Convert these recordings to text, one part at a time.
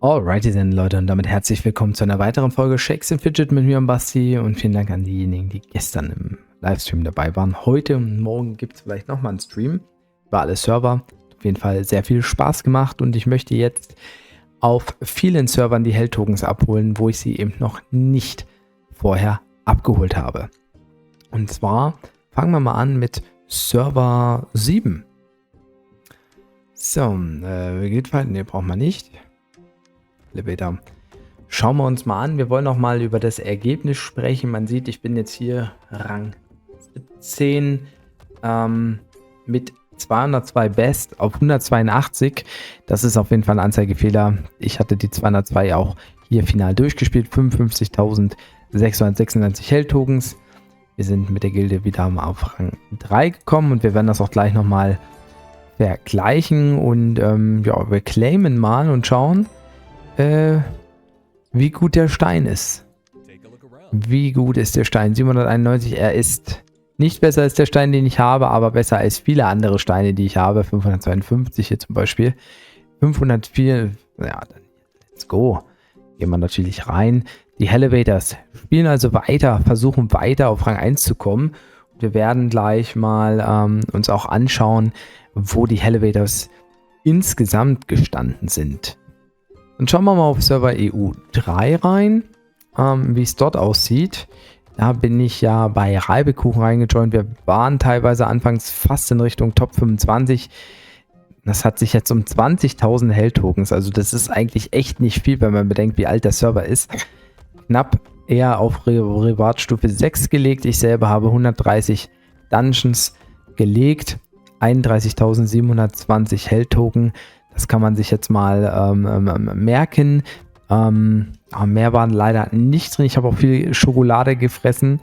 Alrighty dann, Leute, und damit herzlich willkommen zu einer weiteren Folge Shakes and Fidget mit mir und Basti und vielen Dank an diejenigen, die gestern im Livestream dabei waren. Heute und morgen gibt es vielleicht nochmal einen Stream über alle Server. Auf jeden Fall sehr viel Spaß gemacht und ich möchte jetzt auf vielen Servern die Held-Tokens abholen, wo ich sie eben noch nicht vorher abgeholt habe. Und zwar fangen wir mal an mit Server 7. So, geht weiter? Ne, braucht man nicht. Elevator. Schauen wir uns mal an. Wir wollen noch mal über das Ergebnis sprechen. Man sieht, ich bin jetzt hier Rang 17 mit 202 Best auf 182. Das ist auf jeden Fall ein Anzeigefehler. Ich hatte die 202 auch hier final durchgespielt. 55.696 Held-Tokens. Wir sind mit der Gilde wieder auf Rang 3 gekommen und wir werden das auch gleich nochmal vergleichen. Und ja, wir claimen mal und schauen, wie gut der Stein ist. Wie gut ist der Stein? 791, er ist nicht besser als der Stein, den ich habe, aber besser als viele andere Steine, die ich habe. 552 hier zum Beispiel. 504, ja, dann let's go. Gehen wir natürlich rein. Die Elevators spielen also weiter, versuchen weiter auf Rang 1 zu kommen. Wir werden gleich mal uns auch anschauen, wo die Elevators insgesamt gestanden sind. Dann schauen wir mal auf Server EU3 rein, wie es dort aussieht. Da bin ich ja bei Reibekuchen reingejoint. Wir waren teilweise anfangs fast in Richtung Top 25. Das hat sich jetzt um 20.000 Held-Tokens. Also das ist eigentlich echt nicht viel, wenn man bedenkt, wie alt der Server ist. Knapp eher auf Reward-Stufe 6 gelegt. Ich selber habe 130 Dungeons gelegt. 31.720 Held-Token. Das kann man sich jetzt mal merken. Mehr waren leider nicht drin. Ich habe auch viel Schokolade gefressen,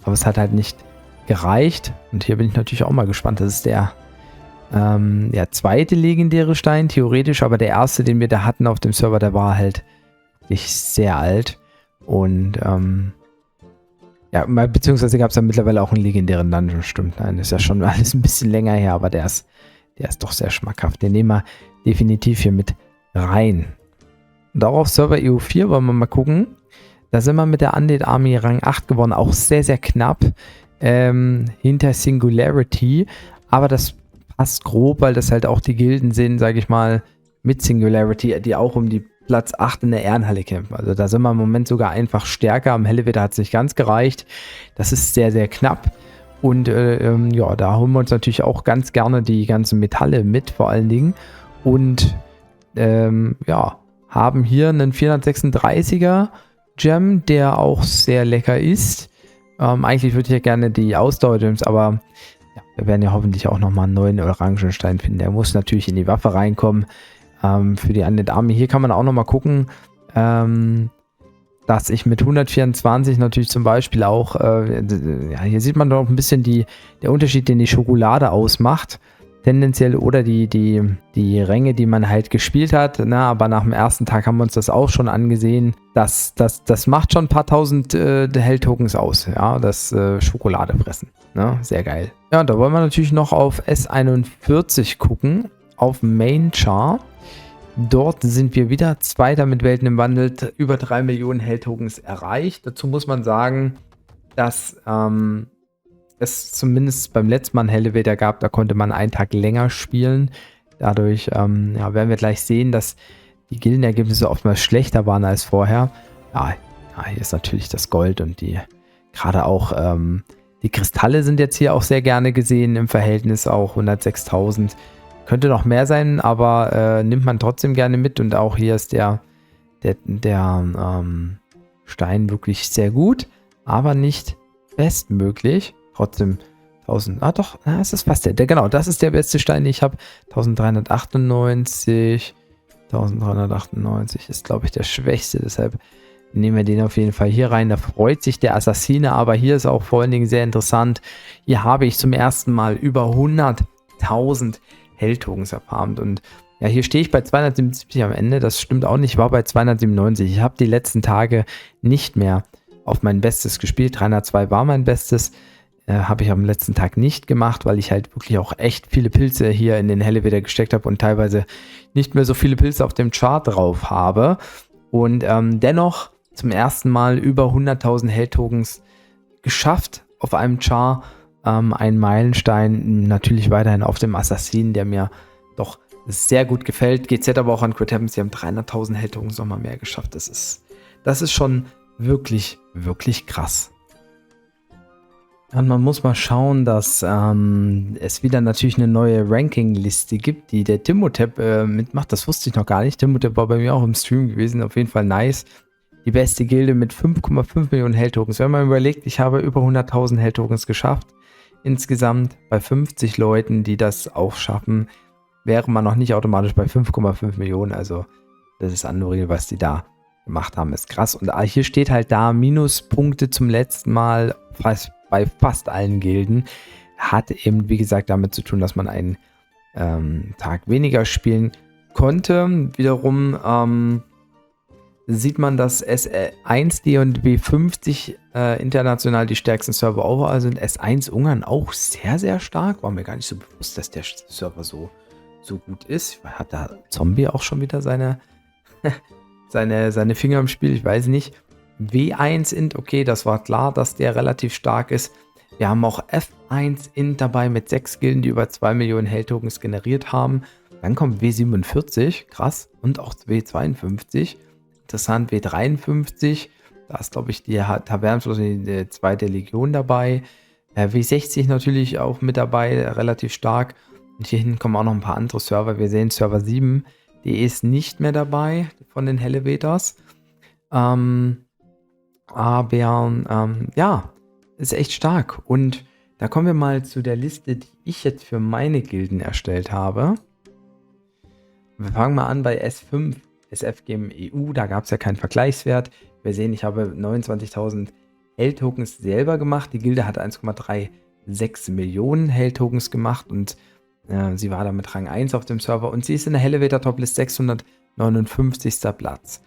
aber es hat halt nicht gereicht. Und hier bin ich natürlich auch mal gespannt. Das ist der zweite legendäre Stein, theoretisch, aber der erste, den wir da hatten auf dem Server, der war halt wirklich sehr alt. Und ja, beziehungsweise gab es ja mittlerweile auch einen legendären Dungeon, stimmt. Nein, das ist ja schon alles ein bisschen länger her, aber der ist doch sehr schmackhaft. Den nehmen wir definitiv hier mit rein. Und auch auf Server EU4 wollen wir mal gucken. Da sind wir mit der Undead Army Rang 8 geworden. Auch sehr, sehr knapp hinter Singularity. Aber das passt grob, weil das halt auch die Gilden sind, sage ich mal, mit Singularity, die auch um die Platz 8 in der Ehrenhalle kämpfen. Also da sind wir im Moment sogar einfach stärker. Am Elevator hat es nicht ganz gereicht. Das ist sehr, sehr knapp. Und ja, da holen wir uns natürlich auch ganz gerne die ganzen Metalle mit, vor allen Dingen. Und ja, haben hier einen 436er Gem, der auch sehr lecker ist. Eigentlich würde ich ja gerne die Ausdauer-Gems, aber ja, wir werden ja hoffentlich auch nochmal einen neuen Orangenstein finden. Der muss natürlich in die Waffe reinkommen für die Undead Army. Hier kann man auch nochmal gucken, dass ich mit 124 natürlich zum Beispiel auch, ja, hier sieht man doch ein bisschen der Unterschied, den die Schokolade ausmacht. Tendenziell oder die Ränge, die man halt gespielt hat. Na, aber nach dem ersten Tag haben wir uns das auch schon angesehen. Das macht schon ein paar tausend Held-Tokens aus. Ja, das Schokolade fressen. Ne? Sehr geil. Ja, da wollen wir natürlich noch auf S41 gucken. Auf Main Char. Dort sind wir wieder Zweiter mit Welten im Wandel. Über 3 Millionen Held-Tokens erreicht. Dazu muss man sagen, dass es zumindest beim letzten Mal einen Elevator gab, da konnte man einen Tag länger spielen. Dadurch ja, werden wir gleich sehen, dass die Gildenergebnisse oftmals schlechter waren als vorher. Ja, hier ist natürlich das Gold und gerade auch die Kristalle sind jetzt hier auch sehr gerne gesehen, im Verhältnis auch 106.000. Könnte noch mehr sein, aber nimmt man trotzdem gerne mit. Und auch hier ist der Stein wirklich sehr gut, aber nicht bestmöglich. Trotzdem 1000, doch, es ist fast genau, das ist der beste Stein, den ich habe. 1398 ist, glaube ich, der schwächste, deshalb nehmen wir den auf jeden Fall hier rein. Da freut sich der Assassine, aber hier ist auch vor allen Dingen sehr interessant. Hier habe ich zum ersten Mal über 100.000 Held-Tokens erfarmt und ja, hier stehe ich bei 277 am Ende, das stimmt auch nicht, ich war bei 297. Ich habe die letzten Tage nicht mehr auf mein Bestes gespielt, 302 war mein Bestes. Habe ich am letzten Tag nicht gemacht, weil ich halt wirklich auch echt viele Pilze hier in den Elevator gesteckt habe und teilweise nicht mehr so viele Pilze auf dem Chart drauf habe. Und dennoch zum ersten Mal über 100.000 Held-Tokens geschafft auf einem Char. Ein Meilenstein natürlich weiterhin auf dem Assassin, der mir doch sehr gut gefällt. GZ aber auch an Crit Happens, die haben 300.000 Held-Tokens nochmal mehr geschafft. Das ist schon wirklich, wirklich krass. Und man muss mal schauen, dass es wieder natürlich eine neue Ranking-Liste gibt, die der Timotep mitmacht. Das wusste ich noch gar nicht. Timotep war bei mir auch im Stream gewesen. Auf jeden Fall nice. Die beste Gilde mit 5,5 Millionen Held-Tokens. Wenn man überlegt, ich habe über 100.000 Held-Tokens geschafft. Insgesamt bei 50 Leuten, die das auch schaffen, wäre man noch nicht automatisch bei 5,5 Millionen. Also das ist unreal, was die da gemacht haben. Ist krass. Und hier steht halt da Minuspunkte zum letzten Mal bei fast allen Gilden. Hat eben, wie gesagt, damit zu tun, dass man einen Tag weniger spielen konnte. Wiederum sieht man, dass S1D und W50 international die stärksten Server overall sind. S1 Ungarn auch sehr, sehr stark. War mir gar nicht so bewusst, dass der Server so gut ist. Hat da Zombie auch schon wieder seine Finger im Spiel? Ich weiß nicht. W1 Int, okay, das war klar, dass der relativ stark ist. Wir haben auch F1 Int dabei mit 6 Gilden, die über 2 Millionen Held-Tokens generiert haben. Dann kommt W47, krass, und auch W52. Interessant, W53, da ist, glaube ich, die Tavernenflotte, die zweite Legion dabei. W60 natürlich auch mit dabei, relativ stark. Und hier hinten kommen auch noch ein paar andere Server. Wir sehen Server 7, die ist nicht mehr dabei von den Elevators. Ja, ist echt stark. Und da kommen wir mal zu der Liste, die ich jetzt für meine Gilden erstellt habe. Wir fangen mal an bei S5, SFGM EU, da gab es ja keinen Vergleichswert. Wir sehen, ich habe 29.000 Held-Tokens selber gemacht. Die Gilde hat 1,36 Millionen Held-Tokens gemacht und sie war damit Rang 1 auf dem Server und sie ist in der Elevator Toplist 659. Platz.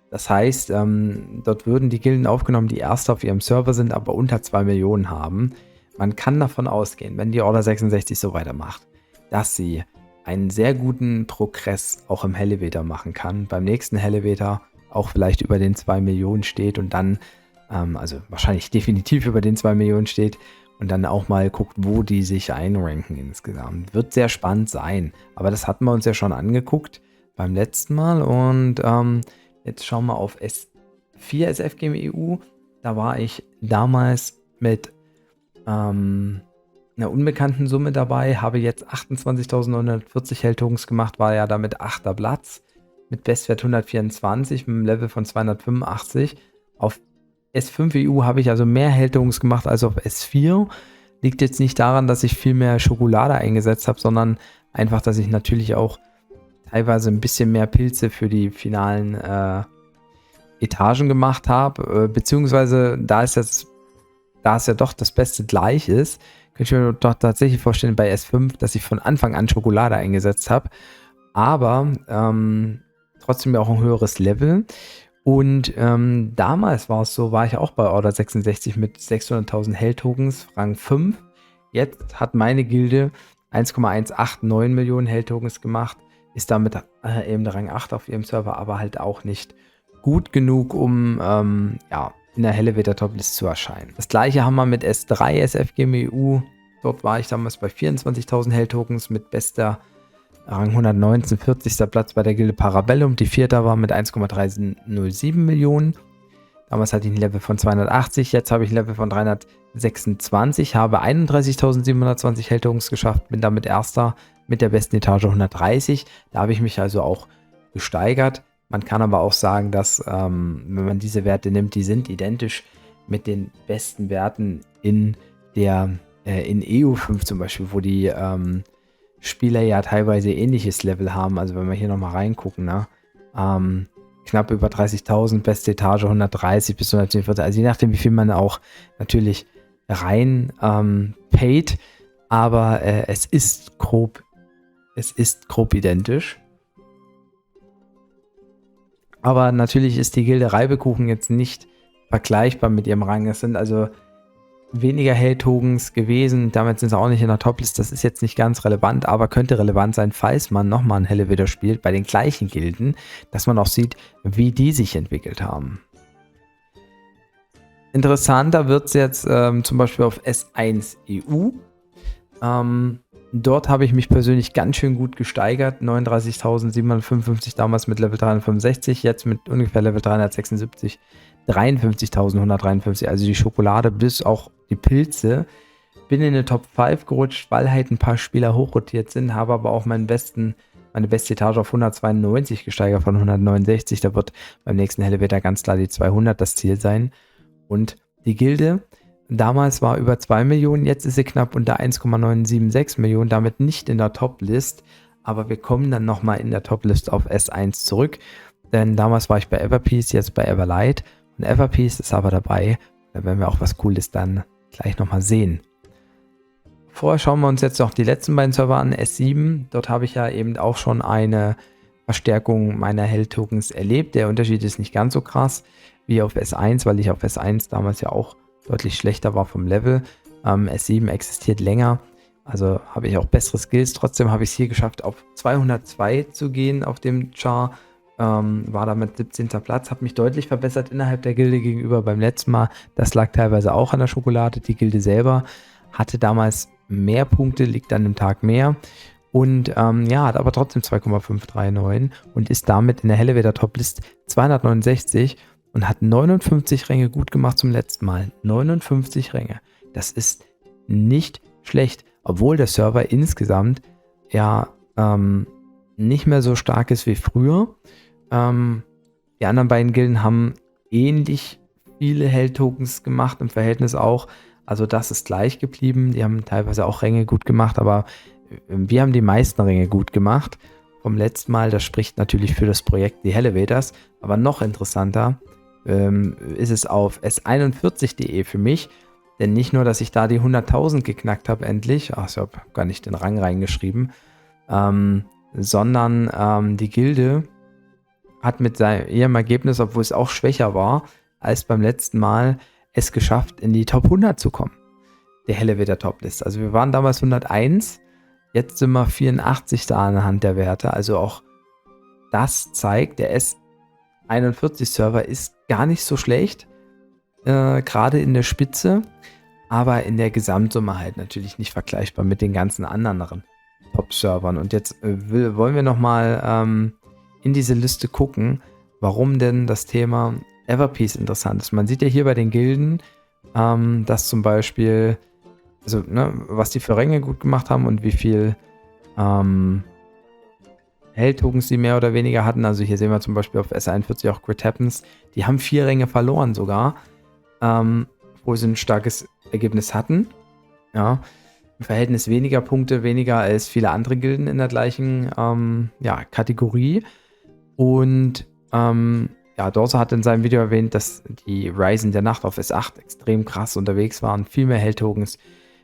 Das heißt, dort würden die Gilden aufgenommen, die erste auf ihrem Server sind, aber unter 2 Millionen haben. Man kann davon ausgehen, wenn die Order 66 so weitermacht, dass sie einen sehr guten Progress auch im Elevator machen kann. Beim nächsten Elevator auch vielleicht über den 2 Millionen steht und dann, also wahrscheinlich definitiv über den 2 Millionen steht und dann auch mal guckt, wo die sich einranken insgesamt. Wird sehr spannend sein. Aber das hatten wir uns ja schon angeguckt beim letzten Mal und jetzt schauen wir auf S4 SFGM EU. Da war ich damals mit einer unbekannten Summe dabei, habe jetzt 28.940 Held-Tokens gemacht, war ja damit 8. Platz mit Bestwert 124, mit einem Level von 285. Auf S5 EU habe ich also mehr Held-Tokens gemacht als auf S4. Liegt jetzt nicht daran, dass ich viel mehr Schokolade eingesetzt habe, sondern einfach, dass ich natürlich auch teilweise ein bisschen mehr Pilze für die finalen Etagen gemacht habe, beziehungsweise da es ja doch das Beste gleich ist, könnte ich mir doch tatsächlich vorstellen bei S5, dass ich von Anfang an Schokolade eingesetzt habe, aber trotzdem ja auch ein höheres Level. Und damals war es so, war ich auch bei Order 66 mit 600.000 Held-Tokens, Rang 5. Jetzt hat meine Gilde 1,189 Millionen Held-Tokens gemacht, ist damit eben Rang 8 auf ihrem Server, aber halt auch nicht gut genug, um in der Elevator Toplist zu erscheinen. Das gleiche haben wir mit S3 SFGM EU. Dort war ich damals bei 24.000 Held-Tokens mit bester Rang 119, 40. Platz bei der Gilde Parabellum. Die vierte war mit 1,307 Millionen. Damals hatte ich ein Level von 280, jetzt habe ich ein Level von 326, habe 31.720 Held-Tokens geschafft, bin damit erster mit der besten Etage 130. Da habe ich mich also auch gesteigert. Man kann aber auch sagen, dass, wenn man diese Werte nimmt, die sind identisch mit den besten Werten in EU5 zum Beispiel, wo die Spieler ja teilweise ähnliches Level haben. Also wenn wir hier nochmal reingucken, ne? Knapp über 30.000, beste Etage 130 bis 144, also je nachdem, wie viel man auch natürlich rein paid, aber es ist grob identisch. Aber natürlich ist die Gilde Reibekuchen jetzt nicht vergleichbar mit ihrem Rang. Es sind also weniger Held-Tokens gewesen. Damit sind sie auch nicht in der Toplist. Das ist jetzt nicht ganz relevant, aber könnte relevant sein, falls man nochmal ein Elevator spielt bei den gleichen Gilden, dass man auch sieht, wie die sich entwickelt haben. Interessanter wird es jetzt zum Beispiel auf S1 EU. Dort habe ich mich persönlich ganz schön gut gesteigert. 39.755 damals mit Level 365, jetzt mit ungefähr Level 376, 53.153. Also die Schokolade bis auch die Pilze. Bin in den Top 5 gerutscht, weil halt ein paar Spieler hochrotiert sind, habe aber auch meine beste Etage auf 192 gesteigert von 169. Da wird beim nächsten Elevator ganz klar die 200 das Ziel sein. Und die Gilde, damals war über 2 Millionen, jetzt ist sie knapp unter 1,976 Millionen, damit nicht in der Top-List. Aber wir kommen dann nochmal in der Top-List auf S1 zurück. Denn damals war ich bei Everpeace, jetzt bei Everlight. Und Everpeace ist aber dabei. Da werden wir auch was Cooles dann gleich nochmal sehen. Vorher schauen wir uns jetzt noch die letzten beiden Server an, S7. Dort habe ich ja eben auch schon eine Verstärkung meiner Held-Tokens erlebt. Der Unterschied ist nicht ganz so krass wie auf S1, weil ich auf S1 damals ja auch deutlich schlechter war vom Level. S7 existiert länger, also habe ich auch bessere Skills. Trotzdem habe ich es hier geschafft, auf 202 zu gehen auf dem Char. War damit 17. Platz, habe mich deutlich verbessert innerhalb der Gilde gegenüber beim letzten Mal. Das lag teilweise auch an der Schokolade. Die Gilde selber hatte damals mehr Punkte, liegt an dem Tag mehr. Und ja, hat aber trotzdem 2,539 und ist damit in der Elevator Top-List 269 und hat 59 Ränge gut gemacht zum letzten Mal. 59 Ränge. Das ist nicht schlecht, obwohl der Server insgesamt ja nicht mehr so stark ist wie früher. Die anderen beiden Gilden haben ähnlich viele Held-Tokens gemacht, im Verhältnis auch. Also das ist gleich geblieben. Die haben teilweise auch Ränge gut gemacht, aber wir haben die meisten Ränge gut gemacht. Vom letzten Mal, das spricht natürlich für das Projekt The Elevators. Aber noch interessanter ist es auf s41.de für mich. Denn nicht nur, dass ich da die 100.000 geknackt habe endlich. Ach, ich habe gar nicht den Rang reingeschrieben. Sondern die Gilde hat mit ihrem Ergebnis, obwohl es auch schwächer war als beim letzten Mal, es geschafft, in die Top 100 zu kommen. Der Elevator Top-List. Also wir waren damals 101, jetzt sind wir 84 da anhand der Werte. Also auch das zeigt, der S41-Server ist gar nicht so schlecht, gerade in der Spitze, aber in der Gesamtsumme halt natürlich nicht vergleichbar mit den ganzen anderen Top-Servern. Und jetzt wollen wir nochmal in diese Liste gucken, warum denn das Thema Everpeace interessant ist. Man sieht ja hier bei den Gilden, dass zum Beispiel, also was die für Ränge gut gemacht haben und wie viel Held-Tokens sie mehr oder weniger hatten. Also hier sehen wir zum Beispiel auf S41 auch Crit Happens. Die haben 4 Ränge verloren sogar, wo sie ein starkes Ergebnis hatten. Ja, im Verhältnis weniger Punkte, weniger als viele andere Gilden in der gleichen Kategorie. Und ja, Dorso hat in seinem Video erwähnt, dass die Ryzen der Nacht auf S8 extrem krass unterwegs waren. Viel mehr Held-Tokens,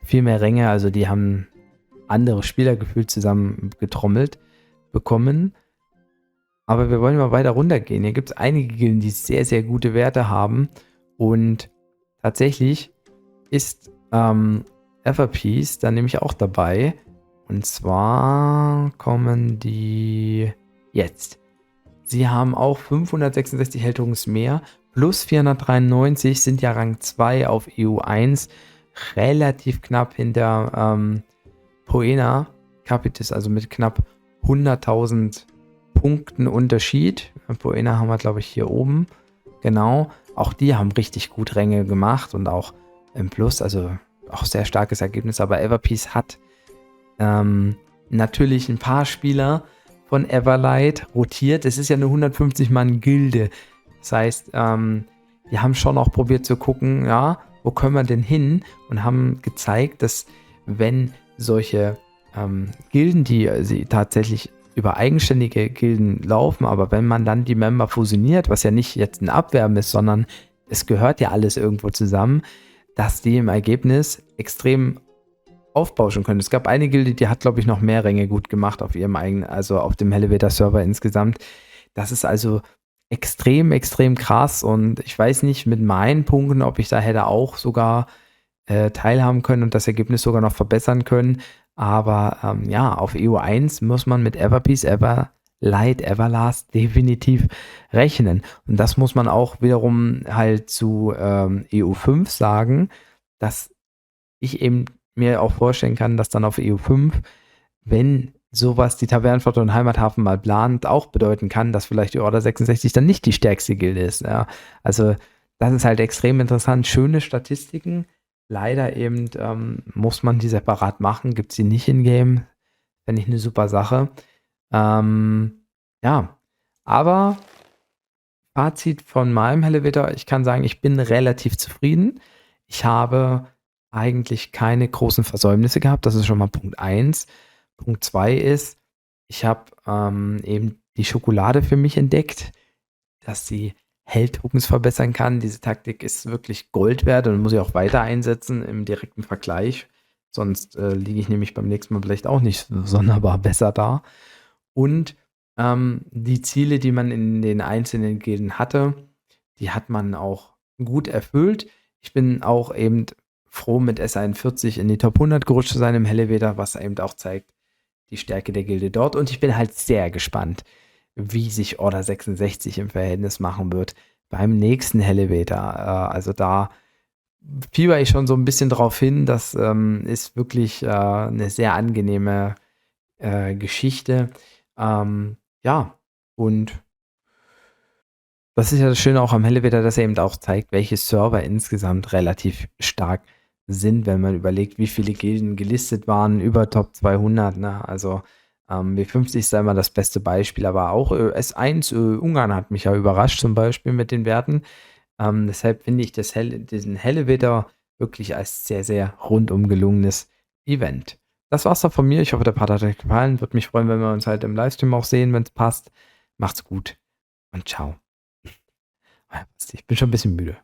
viel mehr Ränge. Also die haben andere Spieler gefühlt zusammen getrommelt bekommen. Aber wir wollen mal weiter runtergehen. Hier gibt es einige Gilden, die sehr, sehr gute Werte haben. Und tatsächlich ist Everpeace dann nämlich auch dabei. Und zwar kommen die jetzt. Sie haben auch 566 Held-Tokens mehr, plus 493, sind ja Rang 2 auf EU1, relativ knapp hinter Poena Capitis, also mit knapp 100.000 Punkten Unterschied. Poena haben wir, glaube ich, hier oben. Genau, auch die haben richtig gut Ränge gemacht und auch im Plus, also auch sehr starkes Ergebnis. Aber Everpeace hat natürlich ein paar Spieler von Everlight rotiert. Es ist ja eine 150-Mann-Gilde. Das heißt, die haben schon auch probiert zu gucken, ja, wo können wir denn hin? Und haben gezeigt, dass wenn solche Gilden, die sie tatsächlich über eigenständige Gilden laufen, aber wenn man dann die Member fusioniert, was ja nicht jetzt ein Abwerben ist, sondern es gehört ja alles irgendwo zusammen, dass die im Ergebnis extrem aufbauschen können. Es gab eine Gilde, die hat, glaube ich, noch mehr Ränge gut gemacht auf ihrem eigenen, also auf dem Elevator-Server insgesamt. Das ist also extrem, extrem krass und ich weiß nicht mit meinen Punkten, ob ich da hätte auch sogar teilhaben können und das Ergebnis sogar noch verbessern können. Aber ja, auf EU1 muss man mit Everpeace, Everlight, Everlast definitiv rechnen. Und das muss man auch wiederum halt zu EU5 sagen, dass ich eben mir auch vorstellen kann, dass dann auf EU5, wenn sowas die Tavernenflotte und Heimathafen mal plant, auch bedeuten kann, dass vielleicht die Order 66 dann nicht die stärkste Gilde ist. Ja. Also das ist halt extrem interessant. Schöne Statistiken. Leider eben muss man die separat machen. Gibt sie nicht in-game. Fände ich eine super Sache. Ja, aber Fazit von meinem Elevator, ich kann sagen, ich bin relativ zufrieden. Ich habe eigentlich keine großen Versäumnisse gehabt. Das ist schon mal Punkt 1. Punkt 2 ist, ich habe eben die Schokolade für mich entdeckt, dass sie Held-Tokens verbessern kann. Diese Taktik ist wirklich Gold wert und muss ich auch weiter einsetzen im direkten Vergleich. Sonst liege ich nämlich beim nächsten Mal vielleicht auch nicht sonderbar besser da. Und die Ziele, die man in den einzelnen Gilden hatte, die hat man auch gut erfüllt. Ich bin auch eben froh, mit S41 in die Top 100 gerutscht zu sein im Helleweter, was eben auch zeigt die Stärke der Gilde dort. Und ich bin halt sehr gespannt, wie sich Order 66 im Verhältnis machen wird beim nächsten Helleweter. Also da fieber ich schon so ein bisschen drauf hin. Das ist wirklich eine sehr angenehme Geschichte. Ja, und das ist ja das Schöne auch am Helleweter, dass er eben auch zeigt, welche Server insgesamt relativ stark sind, wenn man überlegt, wie viele Gilden gelistet waren über Top 200. Ne? Also W50 ist da immer das beste Beispiel, aber auch S1 Ungarn hat mich ja überrascht, zum Beispiel mit den Werten. Deshalb finde ich diesen Helleweter wirklich als sehr, sehr rundum gelungenes Event. Das war's dann von mir. Ich hoffe, der Part hat euch gefallen. Würde mich freuen, wenn wir uns halt im Livestream auch sehen, wenn es passt. Macht's gut und ciao. Ich bin schon ein bisschen müde.